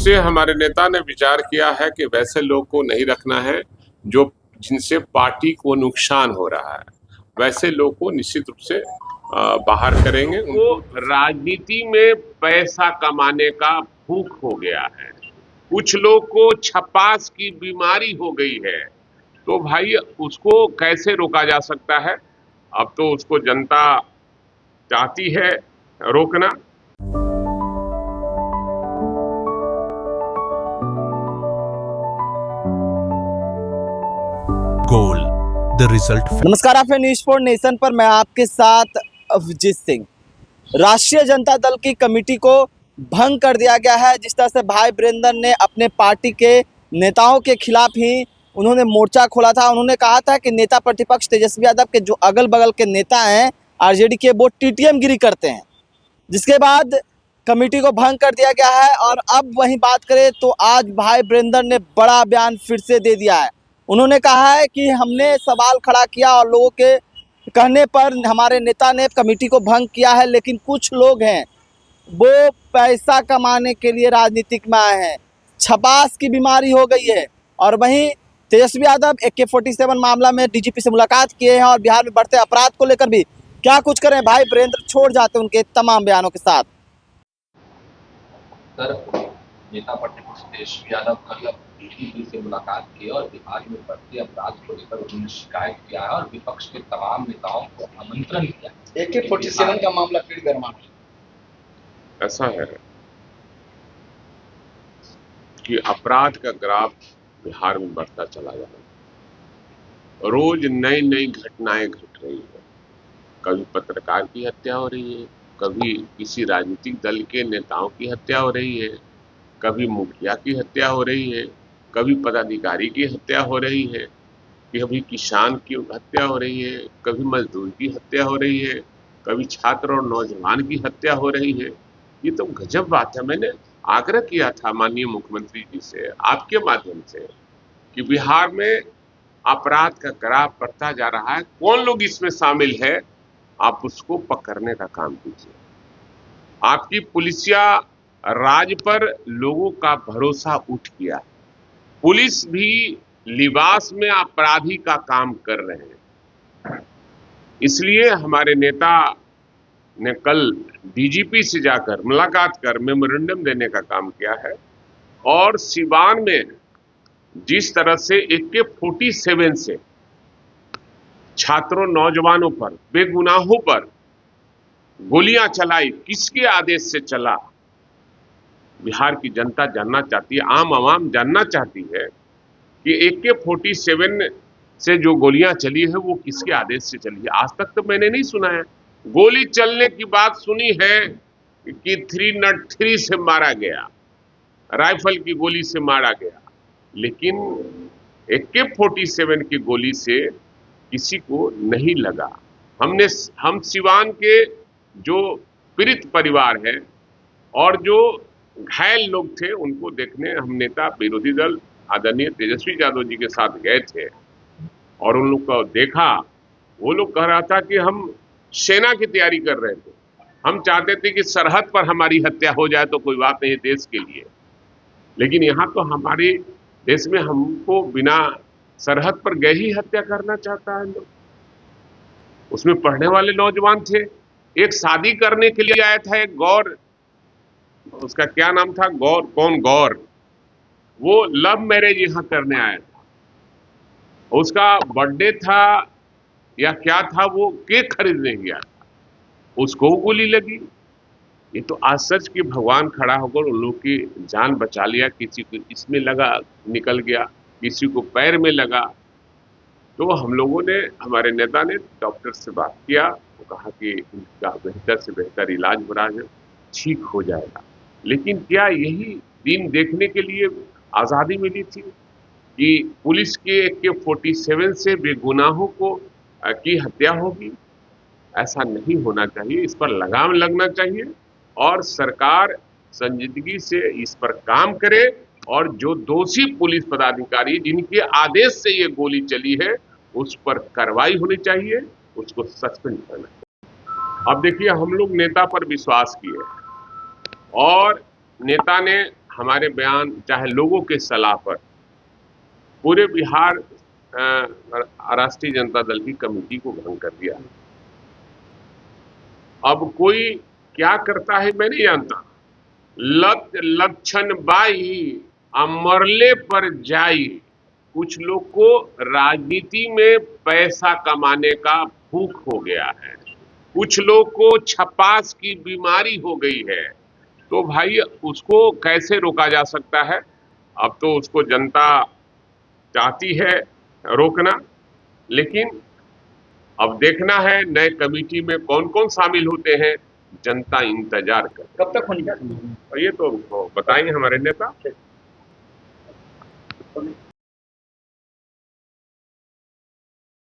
से हमारे नेता ने विचार किया है कि वैसे लोग को नहीं रखना है जो जिनसे पार्टी को नुकसान हो रहा है, वैसे लोग को निश्चित रूप से बाहर करेंगे। उनको राजनीति में पैसा कमाने का भूख हो गया है, कुछ लोग को छपास की बीमारी हो गई है, तो भाई उसको कैसे रोका जा सकता है? अब तो उसको जनता चाहती है रोकना। Goal the result. नमस्कार, आप न्यूज़ फॉर नेशन पर मैं आपके साथ अभिजीत सिंह। राष्ट्रीय जनता दल की कमेटी को भंग कर दिया गया है। जिस तरह से भाई वीरेंद्र ने अपने पार्टी के नेताओं के खिलाफ ही उन्होंने मोर्चा खोला था। उन्होंने कहा था कि नेता प्रतिपक्ष तेजस्वी यादव के जो अगल बगल के नेता हैं आरजेडी के, वो टीटीएम गिरी करते हैं, जिसके बाद कमेटी को भंग कर दिया गया है। और अब वहीं बात करें तो आज भाई वीरेंद्र ने बड़ा बयान फिर से दे दिया है। उन्होंने कहा है कि हमने सवाल खड़ा किया और लोगों के कहने पर हमारे नेता ने कमेटी को भंग किया है, लेकिन कुछ लोग हैं वो पैसा कमाने के लिए राजनीतिक में आए हैं, छपास की बीमारी हो गई है। और वहीं तेजस्वी यादव AK-47 मामला में डीजीपी से मुलाकात किए हैं और बिहार में बढ़ते अपराध को लेकर भी क्या कुछ करें। भाई वीरेंद्र छोड़ जाते उनके तमाम बयानों के साथ। सर, नेता प्रतिपक्ष तेजस्वी यादव कल डीजीपी से मुलाकात की और बिहार में बढ़ते अपराध को लेकर उन्होंने शिकायत किया है और विपक्ष के तमाम नेताओं को आमंत्रण किया। AK-47 का मामला फिर गर्मा ऐसा है कि अपराध का ग्राफ बिहार में बढ़ता चला जा रहा है। रोज नई नई घटनाएं घट रही है। कभी पत्रकार की हत्या हो रही है, कभी किसी राजनीतिक दल के नेताओं की हत्या हो रही है, कभी मुखिया की हत्या हो रही है, कभी पदाधिकारी की हत्या हो रही है, कभी किसान की हत्या हो रही है, कभी मजदूर की हत्या हो रही है, कभी छात्र और नौजवान की हत्या हो रही है। ये तो गजब बात है। मैंने आग्रह किया था माननीय मुख्यमंत्री जी से आपके माध्यम से कि बिहार में अपराध का ग्राफ बढ़ता जा रहा है, कौन लोग इसमें शामिल है, आप उसको पकड़ने का काम कीजिए। आपकी पुलिसिया राज पर लोगों का भरोसा उठ गया। पुलिस भी लिबास में अपराधी का काम कर रहे हैं। इसलिए हमारे नेता ने कल डीजीपी से जाकर मुलाकात कर मेमोरेंडम देने का काम किया है। और सिवान में जिस तरह से AK-47 से छात्रों नौजवानों पर बेगुनाहों पर गोलियां चलाई, किसके आदेश से चला, बिहार की जनता जानना चाहती है, आम आवाम जानना चाहती है कि AK-47 से जो गोलियां चली है वो किसके आदेश से चली है। आज तक तो मैंने नहीं सुना है। गोली चलने की बात सुनी है कि 303 से मारा गया, राइफल की गोली से मारा गया, लेकिन AK-47 की गोली से किसी को नहीं लगा। हम सिवान के जो पीड़ित परिवार है और जो घायल लोग थे उनको देखने हम नेता विरोधी दल आदरणीय तेजस्वी यादव जी के साथ गए थे और उन लोग को देखा। वो लोग कह रहा था कि हम सेना की तैयारी कर रहे थे, हम चाहते थे कि सरहद पर हमारी हत्या हो जाए तो कोई बात नहीं देश के लिए, लेकिन यहाँ तो हमारे देश में हमको बिना सरहद पर गए ही हत्या करना चाहता है लोग। उसमें पढ़ने वाले नौजवान थे, एक शादी करने के लिए आया था, एक गौर, उसका क्या नाम था, गौर, वो लव मैरिज यहाँ करने आया था, उसका बर्थडे था या क्या था, वो केक खरीदने गया था, उसको गोली लगी। ये तो आज सच कि भगवान खड़ा होकर उन लोग की जान बचा लिया। किसी को इसमें लगा, निकल गया, किसी को पैर में लगा। तो हम लोगों ने, हमारे नेता ने डॉक्टर से बात किया, वो कहा कि इनका बेहतर से बेहतर इलाज हो रहा है, ठीक हो जाएगा। लेकिन क्या यही दिन देखने के लिए आज़ादी मिली थी कि पुलिस के AK-47 से बेगुनाहों को की हत्या होगी? ऐसा नहीं होना चाहिए। इस पर लगाम लगना चाहिए और सरकार संजीदगी से इस पर काम करे और जो दोषी पुलिस पदाधिकारी जिनके आदेश से ये गोली चली है उस पर कार्रवाई होनी चाहिए, उसको सस्पेंड करना चाहिए। अब देखिए, हम लोग नेता पर विश्वास किए और नेता ने हमारे बयान चाहे लोगों के सलाह पर पूरे बिहार राष्ट्रीय जनता दल की कमेटी को भंग कर दिया। अब कोई क्या करता है मैं नहीं जानता। लक्षण बाई अमरले पर जाई। कुछ लोग को राजनीति में पैसा कमाने का भूख हो गया है, कुछ लोग को छपास की बीमारी हो गई है। तो भाई उसको कैसे रोका जा सकता है? अब तो उसको जनता चाहती है रोकना, लेकिन अब देखना है नए कमेटी में कौन कौन शामिल होते हैं। जनता इंतजार कर। कब तक होनी चाहिए? और ये तो बताएंगे हमारे नेता।